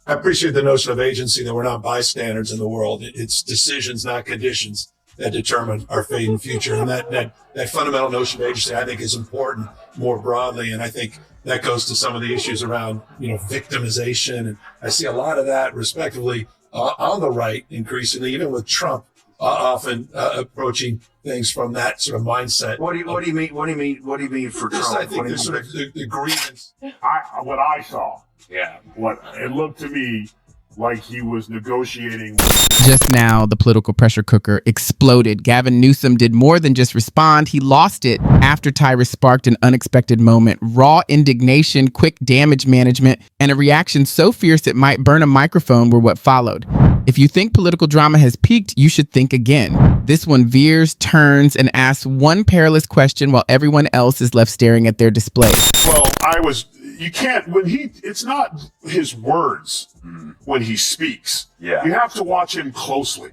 I appreciate the notion of agency, that we're not bystanders in the world. It's decisions, not conditions, that determine our fate and future. And that fundamental notion of agency, I think, is important more broadly. And I think that goes to some of the issues around, victimization. And I see a lot of that, respectively, on the right, increasingly, even with Trump, often approaching things from that sort of mindset. What do you mean? What do you mean for Trump? I think there's sort of the grievance. What I saw. Yeah. What it looked to me like he was negotiating. Just now, the political pressure cooker exploded. Gavin Newsom did more than just respond. He lost it after Tyrus sparked an unexpected moment. Raw indignation, quick damage management, and a reaction so fierce it might burn a microphone were what followed. If you think political drama has peaked, you should think again. This one veers, turns, and asks one perilous question while everyone else is left staring at their display. Well, you can't, it's not his words when he speaks. Yeah. You have to watch him closely.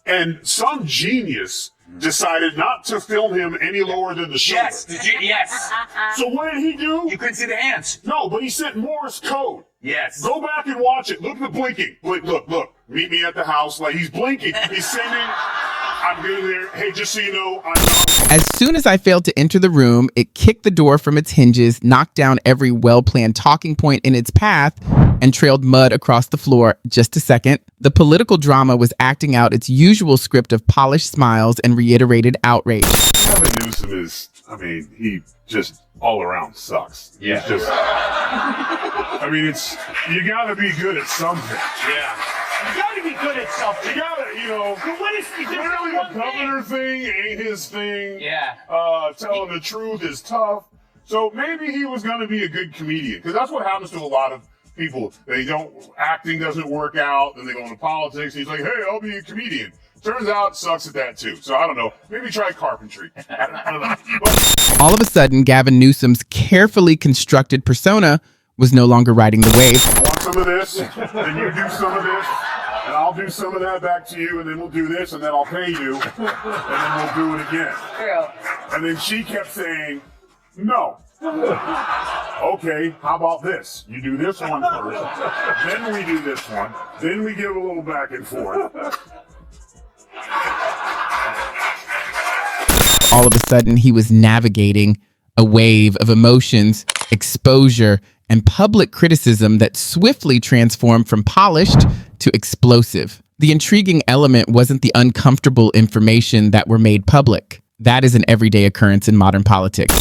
And some genius decided not to film him any lower than the shoulder. Yes. So what did he do? You couldn't see the hands. No, but he sent Morse code. Yes. Go back and watch it. Look at the blinking. Look. Meet me at the house. Like, he's blinking. He's sending, I'm getting there. Hey, just so you know, I'm out. As soon as I failed to enter the room, it kicked the door from its hinges, knocked down every well-planned talking point in its path, and trailed mud across the floor. Just a second. The political drama was acting out its usual script of polished smiles and reiterated outrage. Gavin Newsom is, he just all around sucks. Yeah. He's just, you gotta be good at something. Yeah. You gotta be good at something. You gotta, But what is clearly the governor thing ain't his thing. Yeah. Telling the truth is tough. So maybe he was gonna be a good comedian, because that's what happens to a lot of people. Acting doesn't work out, then they go into politics, and he's like, hey, I'll be a comedian. Turns out, sucks at that too. So I don't know. Maybe try carpentry. I don't know. But all of a sudden, Gavin Newsom's carefully constructed persona was no longer riding the wave. Want some of this, then you do some of this, and I'll do some of that back to you, and then we'll do this, and then I'll pay you, and then we'll do it again. True. And then she kept saying, no. Okay, how about this? You do this one first, then we do this one, then we give a little back and forth. All of a sudden, he was navigating a wave of emotions, exposure, and public criticism that swiftly transformed from polished to explosive. The intriguing element wasn't the uncomfortable information that were made public. That is an everyday occurrence in modern politics.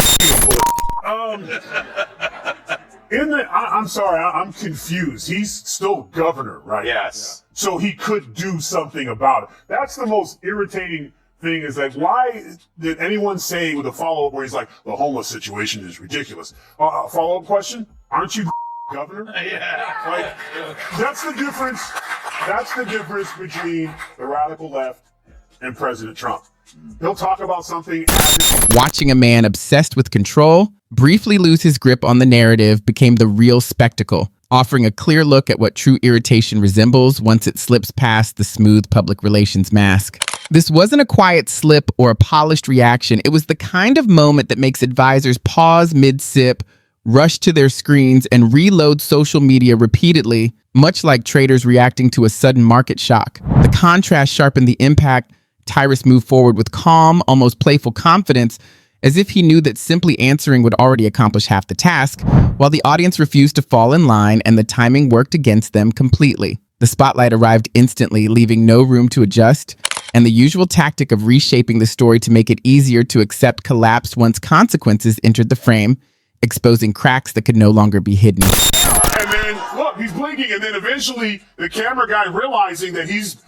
I'm sorry, I'm confused. He's still governor, right? Yes. So he could do something about it. That's the most irritating thing, is like, why did anyone say with a follow-up where he's like, the homeless situation is ridiculous? Follow-up question, aren't you governor? Yeah. Like, that's the difference. That's the difference between the radical left and President Trump. He'll talk about something as watching a man obsessed with control briefly lose his grip on the narrative became the real spectacle, offering a clear look at what true irritation resembles once it slips past the smooth public relations mask. This wasn't a quiet slip or a polished reaction. It was the kind of moment that makes advisors pause mid-sip, rush to their screens, and reload social media repeatedly, much like traders reacting to a sudden market shock. The contrast sharpened the impact. Tyrus moved forward with calm, almost playful confidence, as if he knew that simply answering would already accomplish half the task, while the audience refused to fall in line and the timing worked against them completely. The spotlight arrived instantly, leaving no room to adjust, and the usual tactic of reshaping the story to make it easier to accept collapsed once consequences entered the frame, exposing cracks that could no longer be hidden. And then, look, he's blinking, and then eventually the camera guy, realizing that he's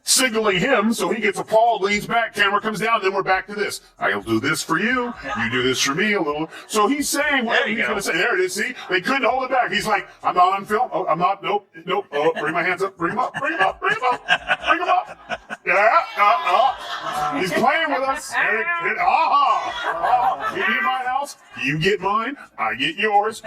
signaling him, so he gets appalled, leans back, camera comes down, then we're back to this. I'll do this for you, you do this for me a little. So he's saying what he's going to say. There it is, see? They couldn't hold it back. He's like, I'm not on film. Oh, I'm not, nope. Oh, bring my hands up, bring them up. Bring them up. Yeah, he's playing with us. You get my house, you get mine, I get yours.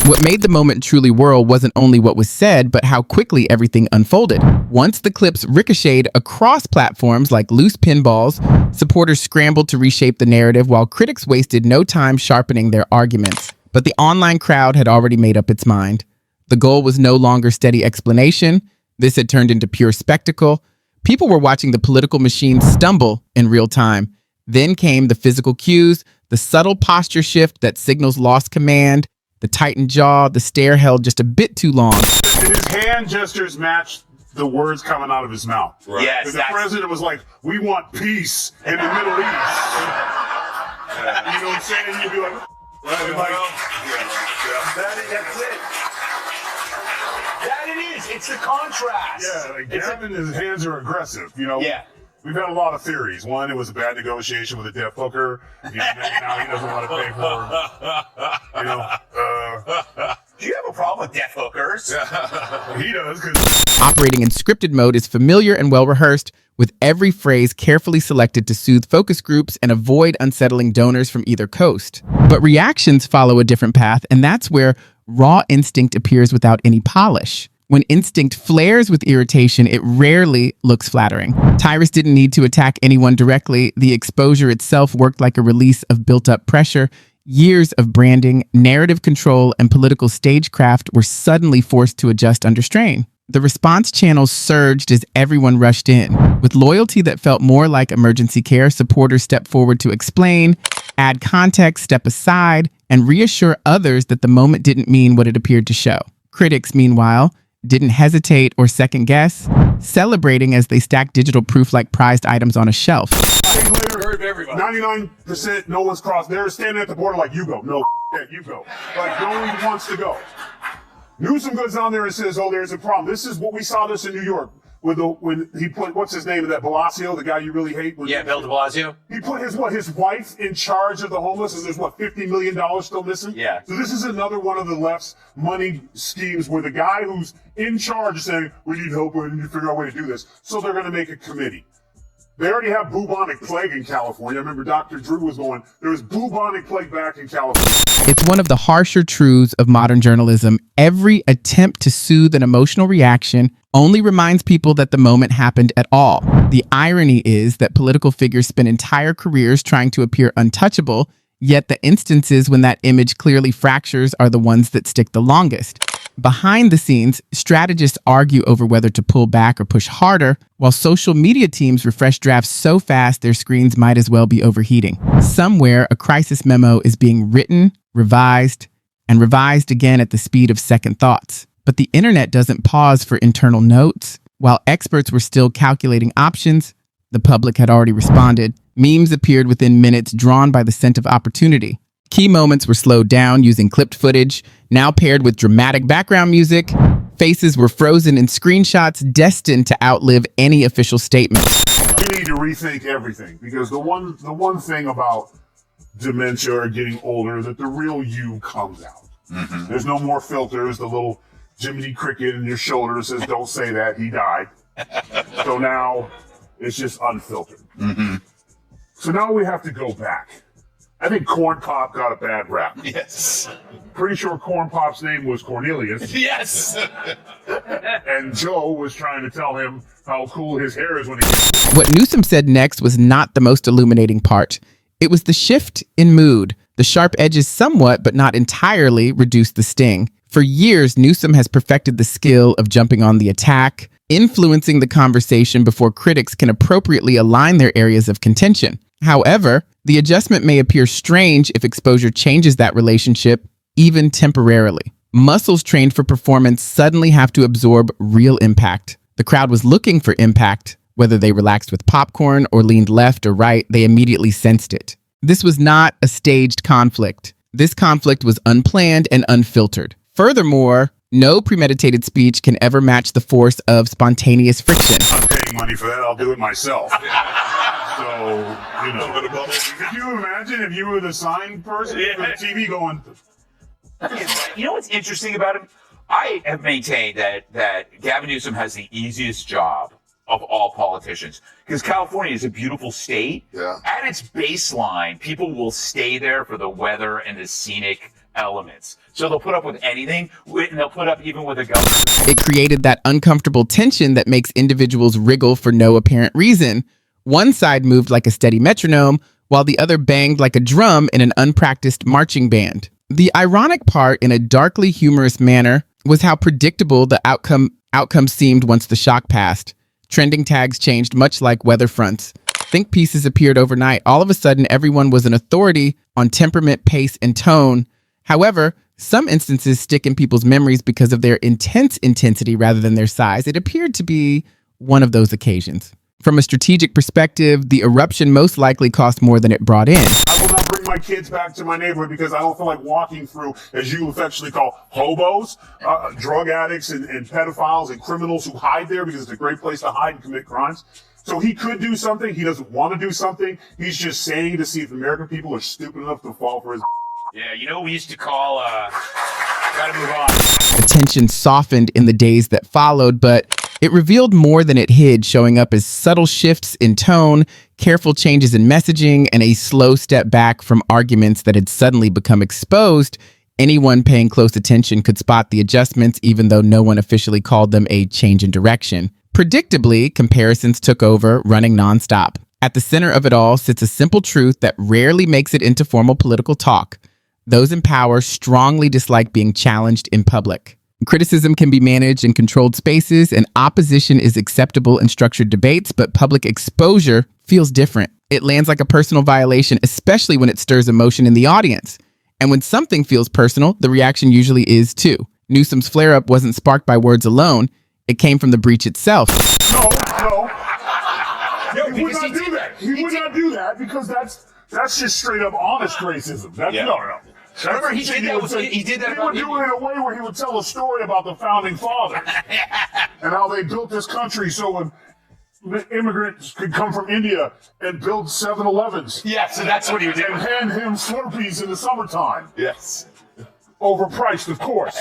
What made the moment truly whirl wasn't only what was said, but how quickly everything unfolded. Once the clips ricocheted across platforms like loose pinballs, supporters scrambled to reshape the narrative while critics wasted no time sharpening their arguments. But the online crowd had already made up its mind. The goal was no longer steady explanation. This had turned into pure spectacle. People were watching the political machine stumble in real time. Then came the physical cues, the subtle posture shift that signals lost command, the tightened jaw, the stare held just a bit too long. His hand gestures matched the words coming out of his mouth. Right. Yes, the president was like, "We want peace in the Middle East." You know what I'm saying? You'd be like, that's it. That it is. It's the contrast. yeah, like Gavin, his hands are aggressive. You know. Yeah. We've had a lot of theories. One, it was a bad negotiation with a deaf hooker. You know, now he doesn't want to pay for. You know. Do you have a problem with deaf hookers? He does. 'Cause Operating in scripted mode is familiar and well-rehearsed, with every phrase carefully selected to soothe focus groups and avoid unsettling donors from either coast. But reactions follow a different path, and that's where raw instinct appears without any polish. When instinct flares with irritation, it rarely looks flattering. Tyrus didn't need to attack anyone directly. The exposure itself worked like a release of built-up pressure. Years of branding, narrative control, and political stagecraft were suddenly forced to adjust under strain. The response channels surged as everyone rushed in. With loyalty that felt more like emergency care, supporters stepped forward to explain, add context, step aside, and reassure others that the moment didn't mean what it appeared to show. Critics, meanwhile, didn't hesitate or second guess, celebrating as they stacked digital proof like prized items on a shelf. later, 99% no one's crossed. They're standing at the border like, you go. No, that you go. Like, no one wants to go. Newsom goes down there and says, oh, there's a problem. This is what we saw this in New York. When he put, what's his name, that Blasio, the guy you really hate? Yeah, Bill de Blasio. He put his wife in charge of the homeless, and there's $50 million still missing? Yeah. So this is another one of the left's money schemes where the guy who's in charge is saying, we need help, we need to figure out a way to do this. So they're going to make a committee. They already have bubonic plague in California. I remember Dr. Drew was going, there was bubonic plague back in California. It's one of the harsher truths of modern journalism. Every attempt to soothe an emotional reaction only reminds people that the moment happened at all. The irony is that political figures spend entire careers trying to appear untouchable, yet the instances when that image clearly fractures are the ones that stick the longest. Behind the scenes, strategists argue over whether to pull back or push harder, while social media teams refresh drafts so fast their screens might as well be overheating. Somewhere, a crisis memo is being written, revised, and revised again at the speed of second thoughts. But the internet doesn't pause for internal notes. While experts were still calculating options, the public had already responded. Memes appeared within minutes, drawn by the scent of opportunity. Key moments were slowed down using clipped footage, now paired with dramatic background music. Faces were frozen in screenshots destined to outlive any official statement. We need to rethink everything, because the one thing about dementia or getting older is that the real you comes out. Mm-hmm. There's no more filters. The little Jiminy Cricket in your shoulder says, don't say that, he died. So now it's just unfiltered. Mm-hmm. So now we have to go back. I think Corn Pop got a bad rap. Yes. Pretty sure Corn Pop's name was Cornelius. Yes. And Joe was trying to tell him how cool his hair is when he gets. What Newsom said next was not the most illuminating part. It was the shift in mood. The sharp edges somewhat, but not entirely, reduced the sting. For years, Newsom has perfected the skill of jumping on the attack, influencing the conversation before critics can appropriately align their areas of contention. However, the adjustment may appear strange if exposure changes that relationship, even temporarily. Muscles trained for performance suddenly have to absorb real impact. The crowd was looking for impact. Whether they relaxed with popcorn or leaned left or right, they immediately sensed it. This was not a staged conflict. This conflict was unplanned and unfiltered. Furthermore, no premeditated speech can ever match the force of spontaneous friction. I'm not paying money for that. I'll do it myself. So, you know. Could you imagine if you were the sign person with the TV going? You know what's interesting about him? I have maintained that Gavin Newsom has the easiest job of all politicians, because California is a beautiful state. Yeah. At its baseline, people will stay there for the weather and the scenic elements. So they'll put up with anything, and they'll put up even with a governor. It created that uncomfortable tension that makes individuals wriggle for no apparent reason. One side moved like a steady metronome, while the other banged like a drum in an unpracticed marching band. The ironic part, in a darkly humorous manner, was how predictable the outcome seemed once the shock passed. Trending tags changed much like weather fronts. Think pieces appeared overnight. All of a sudden, everyone was an authority on temperament, pace, and tone. However, some instances stick in people's memories because of their intense intensity rather than their size. It appeared to be one of those occasions. From a strategic perspective, the eruption most likely cost more than it brought in. I will not bring my kids back to my neighborhood because I don't feel like walking through, as you affectionately call, hobos, drug addicts and pedophiles and criminals who hide there because it's a great place to hide and commit crimes. So he could do something. He doesn't want to do something. He's just saying to see if American people are stupid enough to fall for his. Yeah, you know what we used to call, gotta move on. The tension softened in the days that followed, but it revealed more than it hid, showing up as subtle shifts in tone, careful changes in messaging, and a slow step back from arguments that had suddenly become exposed. Anyone paying close attention could spot the adjustments, even though no one officially called them a change in direction. Predictably, comparisons took over, running nonstop. At the center of it all sits a simple truth that rarely makes it into formal political talk. Those in power strongly dislike being challenged in public. Criticism can be managed in controlled spaces, and opposition is acceptable in structured debates, but public exposure feels different. It lands like a personal violation, especially when it stirs emotion in the audience. And when something feels personal, the reaction usually is too. Newsom's flare-up wasn't sparked by words alone. It came from the breach itself. No. No, He would not do that. He would not do that because that's just straight up honest racism. No. Remember, he did that. He would do it in a way where he would tell a story about the founding fathers and how they built this country so when immigrants could come from India and build 7-Elevens. Yeah, so that's what he would do. And hand him Slurpees in the summertime. Yes. Overpriced, of course.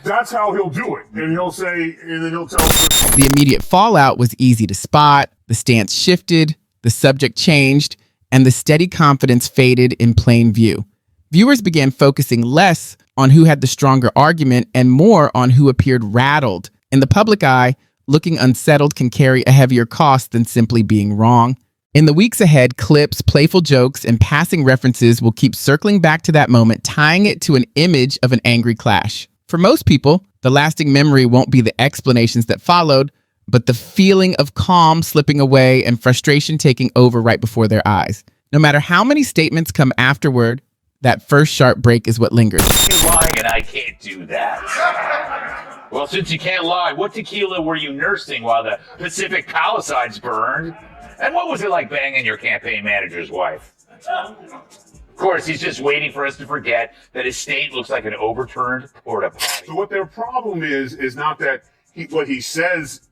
That's how he'll do it. And he'll say, and then he'll tell us. The immediate fallout was easy to spot. The stance shifted, the subject changed, and the steady confidence faded in plain view. Viewers began focusing less on who had the stronger argument and more on who appeared rattled. In the public eye, looking unsettled can carry a heavier cost than simply being wrong. In the weeks ahead, clips, playful jokes, and passing references will keep circling back to that moment, tying it to an image of an angry clash. For most people, the lasting memory won't be the explanations that followed, but the feeling of calm slipping away and frustration taking over right before their eyes. No matter how many statements come afterward, that first sharp break is what lingers. You're lying and I can't do that. Well, since you can't lie, what tequila were you nursing while the Pacific Palisades burned? And what was it like banging your campaign manager's wife? Of course, he's just waiting for us to forget that his state looks like an overturned porta potty. So what their problem is not that what he says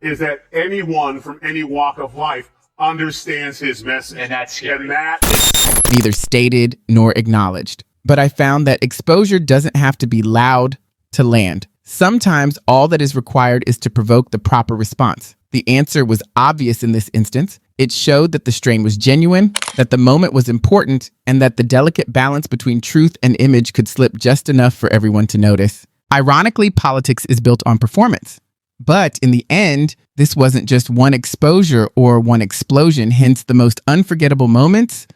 is that anyone from any walk of life understands his message. And that's scary. And that is Neither stated nor acknowledged. But I found that exposure doesn't have to be loud to land. Sometimes all that is required is to provoke the proper response. The answer was obvious in this instance. It showed that the strain was genuine, that the moment was important, and that the delicate balance between truth and image could slip just enough for everyone to notice. Ironically, politics is built on performance. But in the end, this wasn't just one exposure or one explosion, hence the most unforgettable moments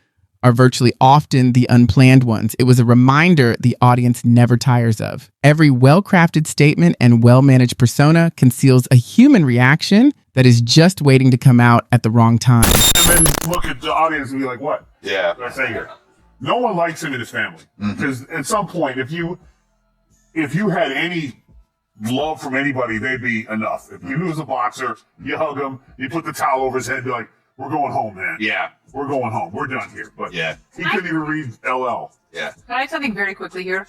are virtually often the unplanned ones. It was a reminder the audience never tires of. Every well-crafted statement and well-managed persona conceals a human reaction that is just waiting to come out at the wrong time. and then look at the audience and be like, what? Yeah. What did I say here? No one likes him and his family. Because at some point, if you had any love from anybody, they'd be enough. If you knew he was a boxer, you hug him, you put the towel over his head, be like, we're going home, man. Yeah. We're going home. We're done here. But Yeah. he couldn't even read LL. Yeah. Can I add something very quickly here?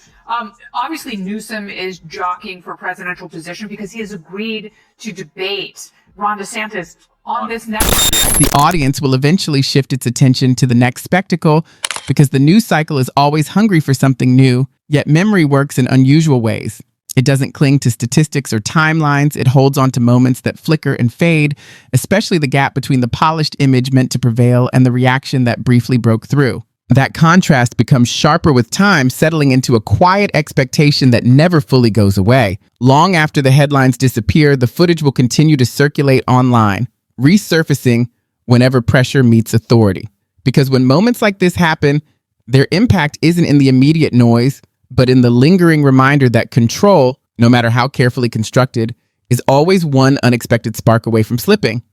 Obviously, Newsom is jockeying for presidential position because he has agreed to debate Ron DeSantis on this network. The audience will eventually shift its attention to the next spectacle because the news cycle is always hungry for something new, yet memory works in unusual ways. It doesn't cling to statistics or timelines. It holds on to moments that flicker and fade, especially the gap between the polished image meant to prevail and the reaction that briefly broke through. That contrast becomes sharper with time, settling into a quiet expectation that never fully goes away. Long after the headlines disappear, the footage will continue to circulate online, resurfacing whenever pressure meets authority. Because when moments like this happen, their impact isn't in the immediate noise, but in the lingering reminder that control, no matter how carefully constructed, is always one unexpected spark away from slipping.